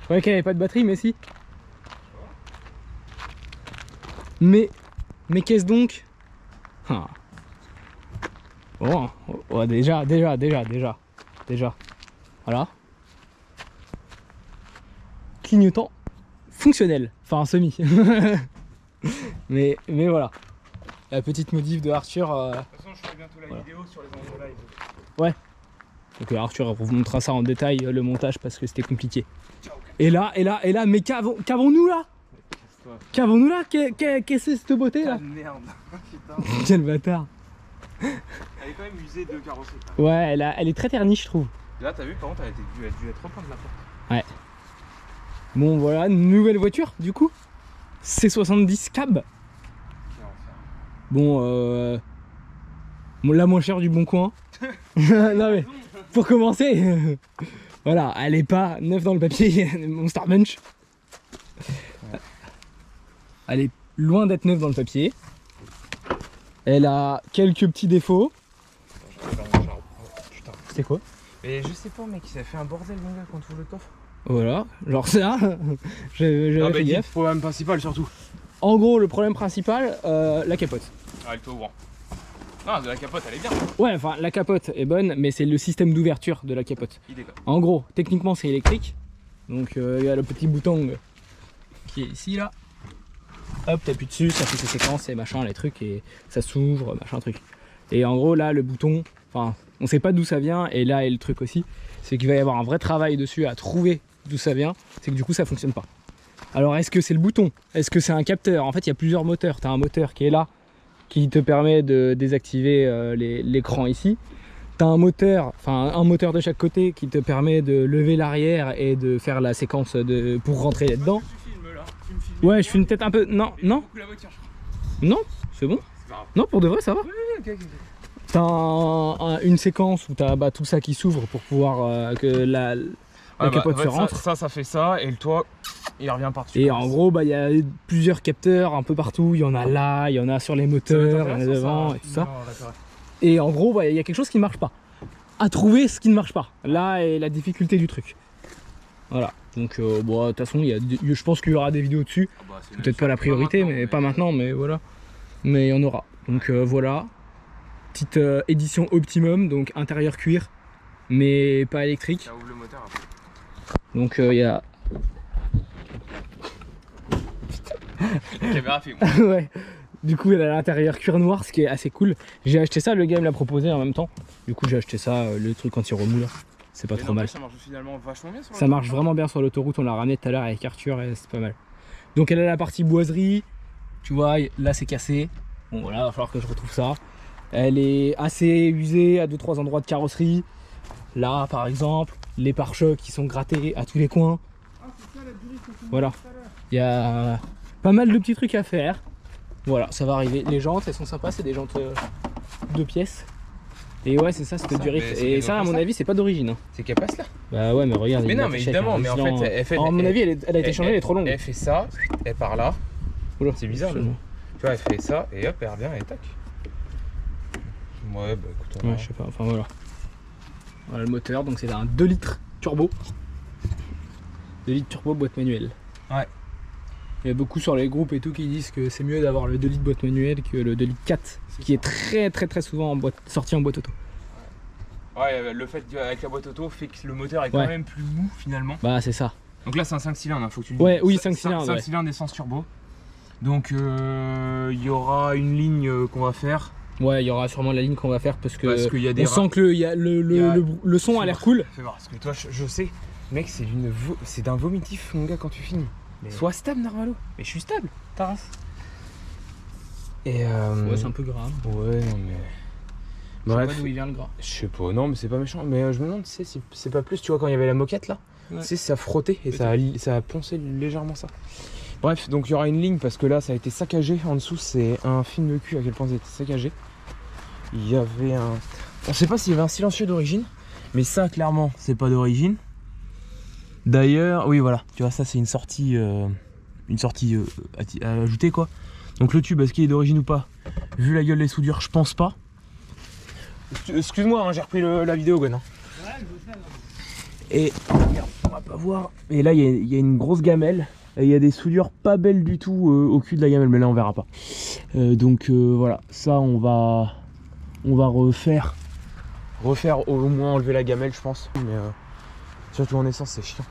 croyais qu'elle avait pas de batterie, mais si. Mais qu'est-ce donc? Ah. Oh, déjà. Voilà. Clignotant fonctionnel. Enfin, semi. mais voilà. La petite modif de Arthur. De toute façon, je ferai bientôt la vidéo sur les enjeux live. Ouais. Donc Arthur vous montrera ça en détail, le montage, parce que c'était compliqué. Et là, mais qu'avons-nous là? Qu'avons-nous là? Qu'est-ce que c'est cette beauté là? Ah merde. Putain. Quel bâtard. Elle est quand même usée de carrosserie. Ouais, elle est très ternie, je trouve. Là, t'as vu, par contre, elle a dû être repeinte de la porte. Ouais. Bon, voilà, une nouvelle voiture du coup. C70 cab. Bon, la moins chère du bon coin. Non mais, pour commencer, voilà, elle est pas neuve dans le papier, Monster Munch. Elle est loin d'être neuve dans le papier. Elle a quelques petits défauts. Putain. C'est quoi? Mais je sais pas, mec, ça fait un bordel, mon gars, quand tu ouvres le coffre. Voilà, genre ça, j'avais fait gaffe. Problème principal surtout. En gros, le problème principal, la capote. Ah, le toit ouvrant. Non, de la capote, elle est bien. Ouais, enfin, la capote est bonne, mais c'est le système d'ouverture de la capote. En gros, techniquement, c'est électrique. Donc, il y a le petit bouton qui est ici, là. Hop, t'appuies dessus, ça fait ses séquences et machin, les trucs, et ça s'ouvre, machin, truc. Et en gros, là, le bouton, enfin, on sait pas d'où ça vient, et là est le truc aussi, c'est qu'il va y avoir un vrai travail dessus à trouver d'où ça vient, c'est que du coup, ça fonctionne pas. Alors, est-ce que c'est le bouton? Est-ce que c'est un capteur? En fait, il y a plusieurs moteurs. T'as un moteur qui est là, qui te permet de désactiver l'écran ici. Tu as un moteur de chaque côté qui te permet de lever l'arrière et de faire la séquence pour rentrer là-dedans. Tu filmes là, tu me filmes. Ouais, je filme peut-être un peu. Non, non, La voiture, je crois. non, c'est bon. C'est pas grave. Non, pour de vrai, ça va. Ok. T'as une séquence où t'as tout ça qui s'ouvre pour pouvoir que la capote se rentre. Ça fait ça, et le toit, il revient par-dessus. Et en gros, il y a plusieurs capteurs un peu partout. Il y en a là, il y en a sur les moteurs, il y en a devant et tout ça. Et en gros, il y a quelque chose qui ne marche pas. À trouver ce qui ne marche pas. Là est la difficulté du truc. Voilà. Donc, bon, de toute façon, je pense qu'il y aura des vidéos dessus. Peut-être pas la priorité, mais pas maintenant, mais voilà. Mais il y en aura. Donc voilà. Petite édition optimum, donc intérieur cuir, mais pas électrique. Ça ouvre le moteur après. Donc il y a. La caméra fait moi. Ouais. Du coup, elle a l'intérieur cuir noir, ce qui est assez cool. J'ai acheté ça, le gars me l'a proposé en même temps. Du coup, j'ai acheté ça, le truc anti-remous là. C'est pas trop mal. Ça marche finalement vachement bien sur ça marche vraiment bien sur l'autoroute. On l'a ramené tout à l'heure avec Arthur et c'est pas mal. Donc, elle a la partie boiserie. Tu vois, là c'est cassé. Bon, voilà, il va falloir que je retrouve ça. Elle est assez usée à 2-3 endroits de carrosserie. Là, par exemple, les pare-chocs qui sont grattés à tous les coins. Voilà. Il y a pas mal de petits trucs à faire. Voilà, ça va arriver. Les jantes, elles sont sympas, c'est des jantes 2 pièces. Et ouais, c'est ça, c'était du rift. Et ça, à mon avis, c'est pas d'origine. C'est qu'elle passe là. Bah ouais, mais regarde. Mais non, mais évidemment, mais en fait, elle fait. À mon avis, elle a été changée, elle est trop longue. Elle fait ça, elle part là. C'est bizarre. Tu vois, elle fait ça et hop, elle revient et tac. Ouais, bah écoute, ouais, je sais pas, enfin voilà. Voilà le moteur, donc c'est un 2 litres turbo. 2 litres turbo boîte manuelle. Ouais. Il y a beaucoup sur les groupes et tout qui disent que c'est mieux d'avoir le 2 litres boîte manuelle que le 2 litres 4, qui est très souvent sorti en boîte auto. Ouais, le fait avec la boîte auto fait que le moteur est quand même plus mou finalement. Bah c'est ça. Donc là c'est un 5 cylindres, hein, faut que tu le dises. Ouais, oui, 5 cylindres. 5 cylindres essence turbo. Donc il y aura une ligne qu'on va faire. Ouais, il y aura sûrement la ligne qu'on va faire parce que y a des on sent que le son a l'air cool. Fais voir, parce que toi je sais, mec, c'est d'un vomitif mon gars quand tu filmes. Mais... Sois stable Narvalo. Mais je suis stable, ta race. Et ouais, c'est un peu grave. Ouais, non mais... Bref. Je sais pas d'où il vient le gras. Je sais pas, non mais c'est pas méchant. Mais je me demande si c'est pas plus, tu vois, quand il y avait la moquette là, tu sais, ça frottait et ça a poncé légèrement ça. Bref, donc il y aura une ligne parce que là ça a été saccagé. En dessous, c'est un film de cul à quel point ça a été saccagé. Il y avait un... On sait pas s'il y avait un silencieux d'origine, mais ça clairement c'est pas d'origine. D'ailleurs, oui voilà, tu vois, ça c'est une sortie à ajouter quoi. Donc le tube, est-ce qu'il est d'origine ou pas? Vu la gueule des soudures, je pense pas. Excuse-moi, hein, j'ai repris la vidéo Gwen. Ouais, je sais. Et... Merde. on va pas voir. Et là il y a une grosse gamelle. Et il y a des soudures pas belles du tout au cul de la gamelle, mais là on verra pas. Donc voilà, ça on va refaire au moins enlever la gamelle je pense. Mais surtout en essence c'est chiant.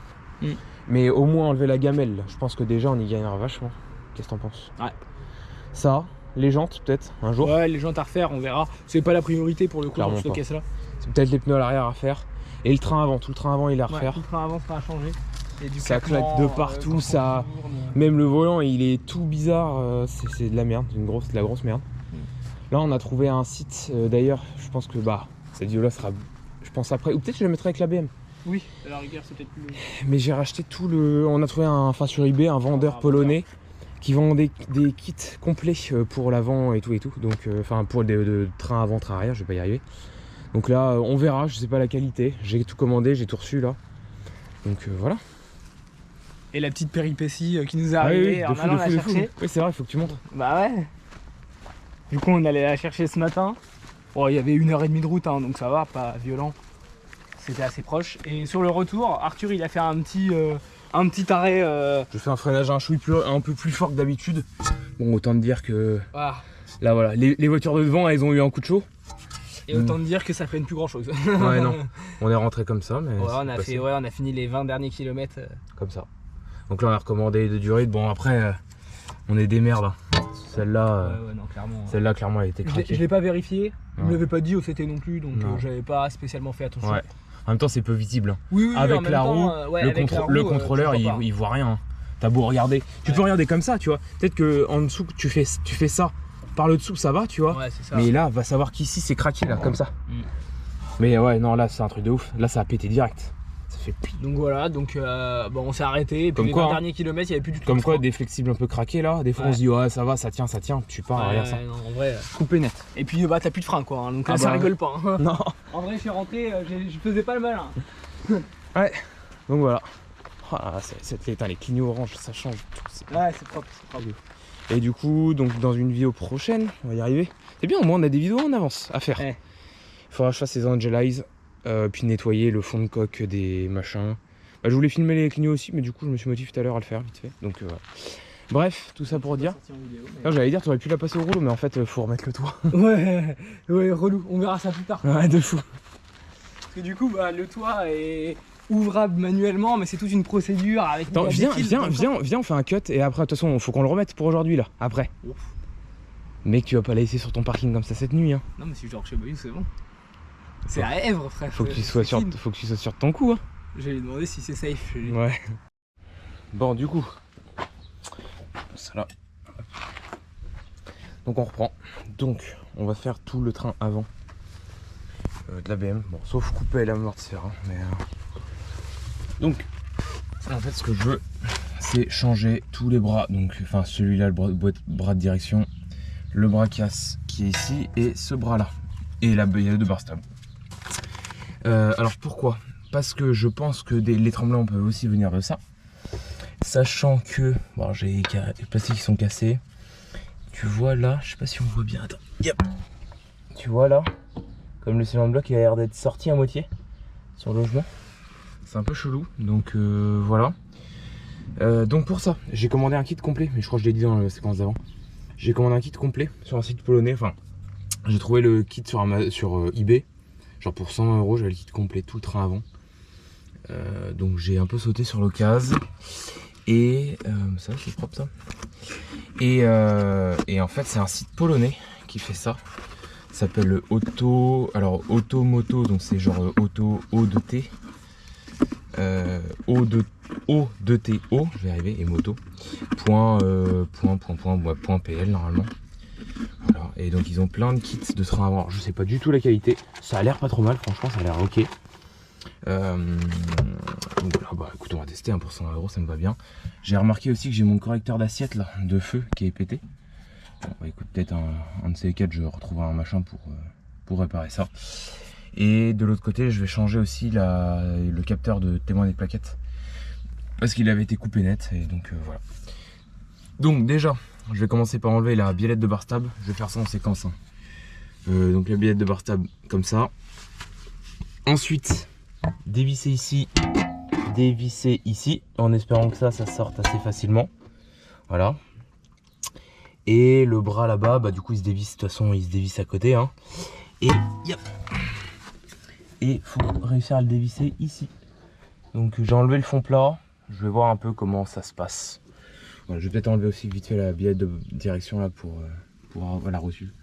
Mais au moins enlever la gamelle, là. Je pense que déjà on y gagnera vachement. Qu'est-ce que t'en penses? Ouais. Ça, les jantes peut-être un jour. Ouais, les jantes à refaire, on verra. C'est pas la priorité pour le coup dans cette caisse là. C'est peut-être les pneus à l'arrière à faire. Et le train avant, tout le train avant il est à refaire. Tout le train avant sera à changer. Et du ça claque de partout, ça. Même le volant il est tout bizarre, c'est de la merde, de la grosse merde. Là on a trouvé un site, d'ailleurs je pense que cette vidéo là sera, je pense après, ou peut-être je la mettrai avec la BM. Oui, à la rigueur c'est peut-être plus. Mais j'ai racheté on a trouvé sur eBay un vendeur polonais qui vend des kits complets pour l'avant et tout, donc enfin pour de train avant, train arrière, je vais pas y arriver. Donc là on verra, je sais pas la qualité, j'ai tout commandé, j'ai tout reçu là. Donc voilà. Et la petite péripétie qui nous est arrivée en allant la chercher. Oui c'est vrai, il faut que tu montres. Bah ouais. Du coup on allait la chercher ce matin. Bon, il y avait 1h30 de route hein, donc ça va, pas violent. C'était assez proche. Et sur le retour, Arthur il a fait un petit arrêt. Je fais un freinage un peu plus fort que d'habitude. Bon autant te dire que là voilà, les voitures de devant elles ont eu un coup de chaud. Et autant te dire que ça freine plus grand chose. Ouais non, on est rentré comme ça mais on a fini les 20 derniers kilomètres. Comme ça. Donc là on a recommandé de durée. Bon après on est des merdes. Celle-là, celle-là clairement elle était craquée. Je l'ai pas vérifié, il me l'avait pas dit où c'était non plus, donc j'avais pas spécialement fait attention. Ouais. En même temps c'est peu visible. Oui, avec la roue, le contrôleur il voit rien. T'as beau regarder. Tu peux regarder comme ça, tu vois. Peut-être que en dessous tu fais ça. Par le dessous ça va, tu vois. Ouais, c'est ça. Mais là va savoir qu'ici c'est craqué là, comme ça. Mais ouais non là c'est un truc de ouf. Là ça a pété direct. Ça fait pli. Donc voilà, on s'est arrêté. Et puis les 20 derniers kilomètres il n'y avait plus du tout. Comme quoi des flexibles un peu craqués là. Des fois on se dit ouais ça va, ça tient. Tu pars derrière ça. Non, en vrai, coupé net. Et puis t'as plus de frein quoi. Donc là ça rigole pas. Hein. Non. En vrai je suis rentré, je faisais pas le malin. Ouais. Donc voilà. Les clignots orange ça change tout. Ouais c'est propre. Et du coup donc dans une vidéo prochaine on va y arriver. C'est bien, au moins on a des vidéos en avance à faire. Il faudra que je fasse les Angelize, puis nettoyer le fond de coque des machins. Je voulais filmer les clignots aussi, mais du coup je me suis motivé tout à l'heure à le faire vite fait. Donc voilà. Bref, tout ça pour dire. J'allais dire, tu aurais pu la passer au rouleau, mais en fait faut remettre le toit. Ouais, relou, on verra ça plus tard. Ouais, de fou. Parce que du coup le toit est ouvrable manuellement, mais c'est toute une procédure avec. Attends, viens, on fait un cut et après de toute façon faut qu'on le remette pour aujourd'hui là, après. Ouf. Mec, tu vas pas la laisser sur ton parking comme ça cette nuit hein. Non mais si je dors chez Bayou c'est bon. C'est à Èvres frère. Faut que tu sois sûr de ton coup hein. J'allais lui demander si c'est safe. Ouais. Bon du coup. Ça là. Donc on reprend. Donc on va faire tout le train avant. De la BM. Bon sauf couper la amortisseur hein, mais donc en fait ce que je veux c'est changer tous les bras. Donc enfin celui-là le bras de direction. Le bras casse qui est ici et ce bras là et là il y a les deux barres stables. Alors pourquoi? Parce que je pense que les tremblants peuvent aussi venir de ça, sachant que bon, j'ai les plastiques qui sont cassés, tu vois là, je sais pas si on voit bien, attends, yep. Tu vois là comme le cylindre bloc il a l'air d'être sorti à moitié sur le logement, c'est un peu chelou, donc voilà. Donc pour ça j'ai commandé un kit complet, mais je crois que je l'ai dit dans la séquence d'avant. J'ai commandé un kit complet sur un site polonais, enfin j'ai trouvé le kit sur eBay, genre pour 100 €, j'avais le kit complet, tout le train avant. Donc j'ai un peu sauté sur l'occasion. Et ça c'est propre ça. Et en fait c'est un site polonais qui fait ça. Ça s'appelle Automoto, donc c'est genre Auto O2T. O2TO, je vais y arriver, et moto. .pl normalement. Voilà. Et donc ils ont plein de kits de train avant. Je sais pas du tout la qualité. Ça a l'air pas trop mal, franchement, ça a l'air ok. Donc voilà, écoute, on va tester pour 100 €, ça me va bien. J'ai remarqué aussi que j'ai mon correcteur d'assiette là de feu qui est pété. Bon, bah, écoute, peut-être un de ces quatre, je retrouverai un machin pour réparer ça. Et de l'autre côté, je vais changer aussi le capteur de témoin des plaquettes parce qu'il avait été coupé net. Et donc voilà. Donc déjà, je vais commencer par enlever la biellette de barre stable. Je vais faire ça en séquence. Hein. Donc la biellette de barre stable comme ça. Ensuite, dévisser ici dévisser ici en espérant que ça sorte assez facilement. Voilà. Et le bras là-bas, bah du coup il se dévisse, de toute façon il se dévisse à côté. Hein. Et yep. Et faut réussir à le dévisser ici. Donc j'ai enlevé le fond plat. Je vais voir un peu comment ça se passe. Voilà, je vais peut-être enlever aussi vite fait la billette de direction là pour avoir la rotule.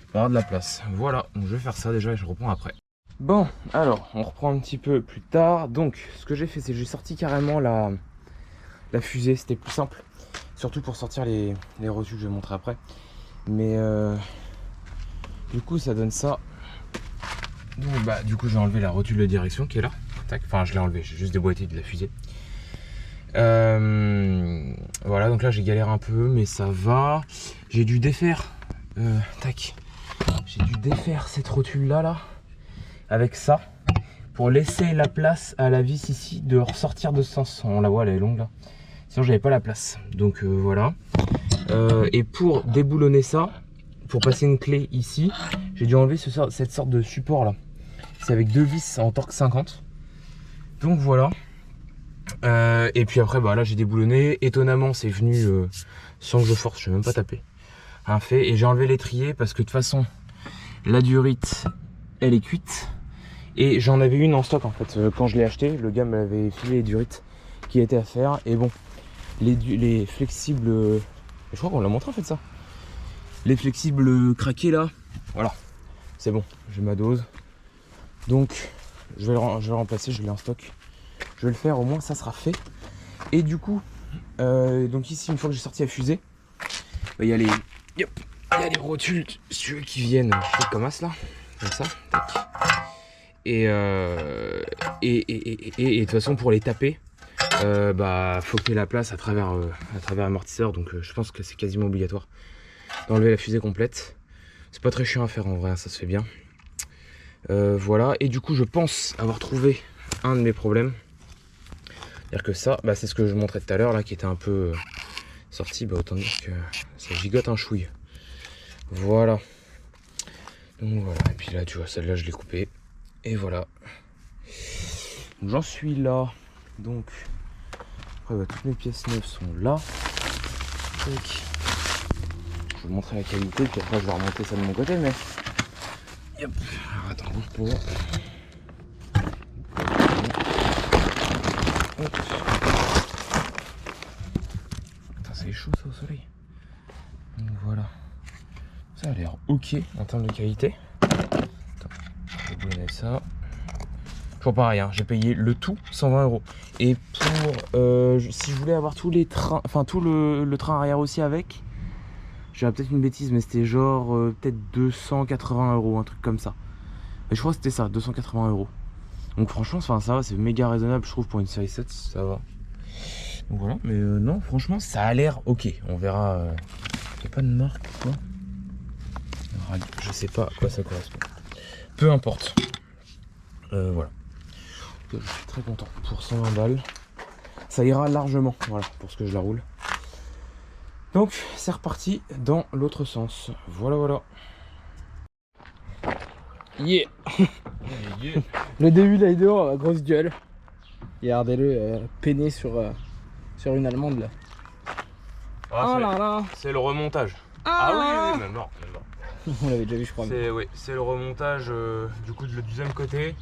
Pour avoir de la place. Voilà, donc je vais faire ça déjà et je reprends après. Bon, alors on reprend un petit peu plus tard. Donc ce que j'ai fait, c'est que j'ai sorti carrément la fusée. C'était plus simple. Surtout pour sortir les rotules, je vais montrer après. Mais du coup ça donne ça. Donc bah du coup j'ai enlevé la rotule de direction qui est là. Tac. Enfin je l'ai enlevé, j'ai juste déboîté de la fusée. Voilà, donc là j'ai galéré un peu mais ça va. J'ai dû défaire tac. J'ai dû défaire cette rotule là avec ça pour laisser la place à la vis ici de ressortir de ce sens. On la voit, elle est longue là. Sinon j'avais pas la place. Donc voilà. Et pour déboulonner ça, pour passer une clé ici, j'ai dû enlever cette sorte de support là. C'est avec 2 vis en torque 50. Donc voilà. Et puis après bah là j'ai déboulonné. Étonnamment c'est venu sans que je force, je vais même pas taper. Un fait. Et j'ai enlevé l'étrier parce que de toute façon la durite elle est cuite. Et j'en avais une en stock en fait. Quand je l'ai acheté, le gars m'avait filé les durites qui étaient à faire. Et bon, les flexibles, je crois qu'on l'a montré en fait ça. Les flexibles craqués là, voilà, c'est bon, j'ai ma dose. Donc je vais le remplacer, je l'ai en stock. Je vais le faire, au moins ça sera fait. Et du coup, donc ici une fois que j'ai sorti la fusée, il y a les rotules qui viennent comme as là, comme ça. Tac. Et de toute façon pour les taper, bah faut qu'il y ait la place à travers l'amortisseur. Donc je pense que c'est quasiment obligatoire d'enlever la fusée complète. C'est pas très chiant à faire en vrai, ça se fait bien. Voilà, et du coup je pense avoir trouvé un de mes problèmes. C'est-à-dire que ça, bah, c'est ce que je montrais tout à l'heure là, qui était un peu sorti. Bah autant dire que ça gigote un chouille. Voilà. Donc voilà, et puis là tu vois, celle-là je l'ai coupée. Et voilà. J'en suis là. Donc après bah, toutes mes pièces neuves sont là. Donc, je vais vous montrer la qualité, puis après je vais remonter ça de mon côté, mais. Yep. Alors attends, bouge pour. Putain, c'est chaud ça au soleil. Donc voilà. Ça a l'air ok en termes de qualité. Je vais donner ça. Toujours pareil, hein, j'ai payé le tout 120 €. Et pour si je voulais avoir tous les trains, enfin tout le train arrière aussi avec, j'avais peut-être une bêtise, mais c'était genre peut-être 280 €, un truc comme ça. Et je crois que c'était ça, 280 €. Donc franchement, ça va, c'est méga raisonnable, je trouve, pour une série 7, ça va. Donc voilà, mais non, franchement, ça a l'air ok. On verra. Il n'y a pas de marque, quoi. Je sais pas à quoi ça correspond. Peu importe. Voilà. Je suis très content pour 120 balles. Ça ira largement, voilà, pour ce que je la roule. Donc c'est reparti dans l'autre sens. Voilà, voilà. Yeah. Le début de la vidéo, grosse gueule. Regardez-le peiner sur une allemande là. Ah, oh là là. C'est le remontage. Ah oui, même mort. On l'avait déjà vu, je crois. C'est le remontage du coup du deuxième côté.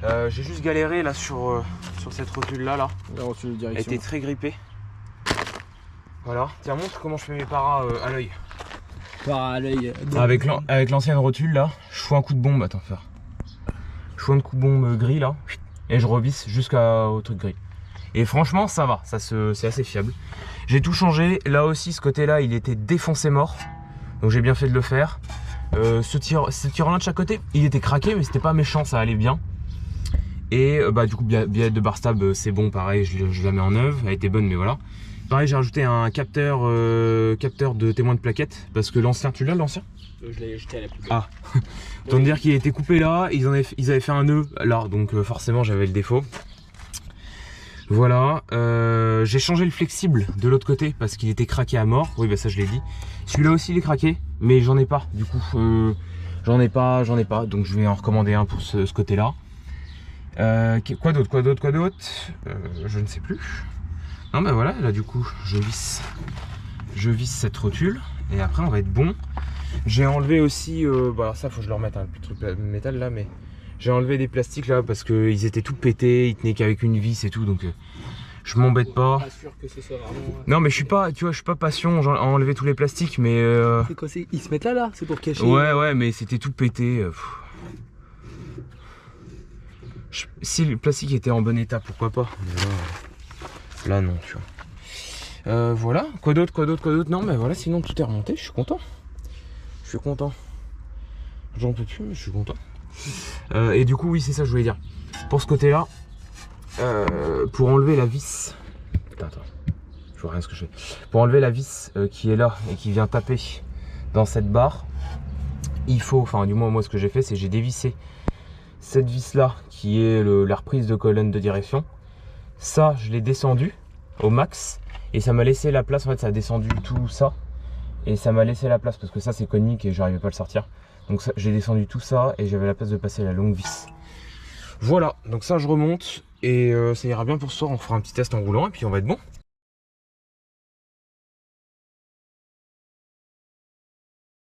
J'ai juste galéré là sur cette rotule là. La rotule de direction. Elle était très grippée. Voilà. Tiens, montre comment je fais mes paras à l'œil. Paras à l'œil. Avec l'ancienne rotule là, je fous un coup de bombe. Attends, faire. Je fous un coup de bombe gris là. Et je revisse jusqu'au truc gris. Et franchement, ça va. C'est assez fiable. J'ai tout changé. Là aussi, ce côté là, il était défoncé mort. Donc j'ai bien fait de le faire. Ce tirant là de chaque côté, il était craqué, mais c'était pas méchant, ça allait bien. Et bah du coup, billette de bar stab, c'est bon, pareil, je la mets en œuvre. Elle était bonne, mais voilà. Pareil, j'ai rajouté un capteur de témoin de plaquettes. Parce que l'ancien, tu l'as l'ancien? Je l'ai jeté à la poubelle. Ah, autant dire qu'il était coupé là, ils avaient fait un nœud là, donc forcément j'avais le défaut. Voilà, j'ai changé le flexible de l'autre côté parce qu'il était craqué à mort. Oui, bah ça je l'ai dit. Celui-là aussi il est craqué, mais j'en ai pas. Du coup, j'en ai pas. Donc je vais en recommander un pour ce côté-là. Quoi d'autre je ne sais plus. Non bah voilà, là du coup je visse cette rotule et après on va être bon. J'ai enlevé aussi, bah alors ça faut que je le remette, hein, le truc de métal là, mais j'ai enlevé des plastiques là parce qu'ils étaient tout pétés, ils tenaient qu'avec une vis et tout, donc je m'embête pas. Pas sûr que ce soit vraiment... Non mais je suis pas, tu vois, je suis pas patient à enlever tous les plastiques, mais C'est quoi, ils se mettent là, c'est pour cacher. ouais, mais c'était tout pété. Si le plastique était en bon état, pourquoi pas. Mais là non, tu vois. Voilà. Quoi d'autre Non, mais voilà. Sinon tout est remonté. Je suis content. J'en peux plus, mais je suis content. Et du coup, oui, c'est ça que je voulais dire. Pour ce côté-là, pour enlever la vis. Attends. Je vois rien ce que je fais. Pour enlever la vis qui est là et qui vient taper dans cette barre, il faut, enfin du moins moi ce que j'ai fait, c'est j'ai dévissé cette vis là qui est la reprise de colonne de direction. Ça je l'ai descendu au max et ça m'a laissé la place, en fait ça a descendu tout ça et ça m'a laissé la place parce que ça c'est conique et j'arrivais pas à le sortir. Donc j'ai descendu tout ça et j'avais la place de passer la longue vis. Voilà, donc ça je remonte et ça ira bien pour ce soir, on fera un petit test en roulant et puis on va être bon.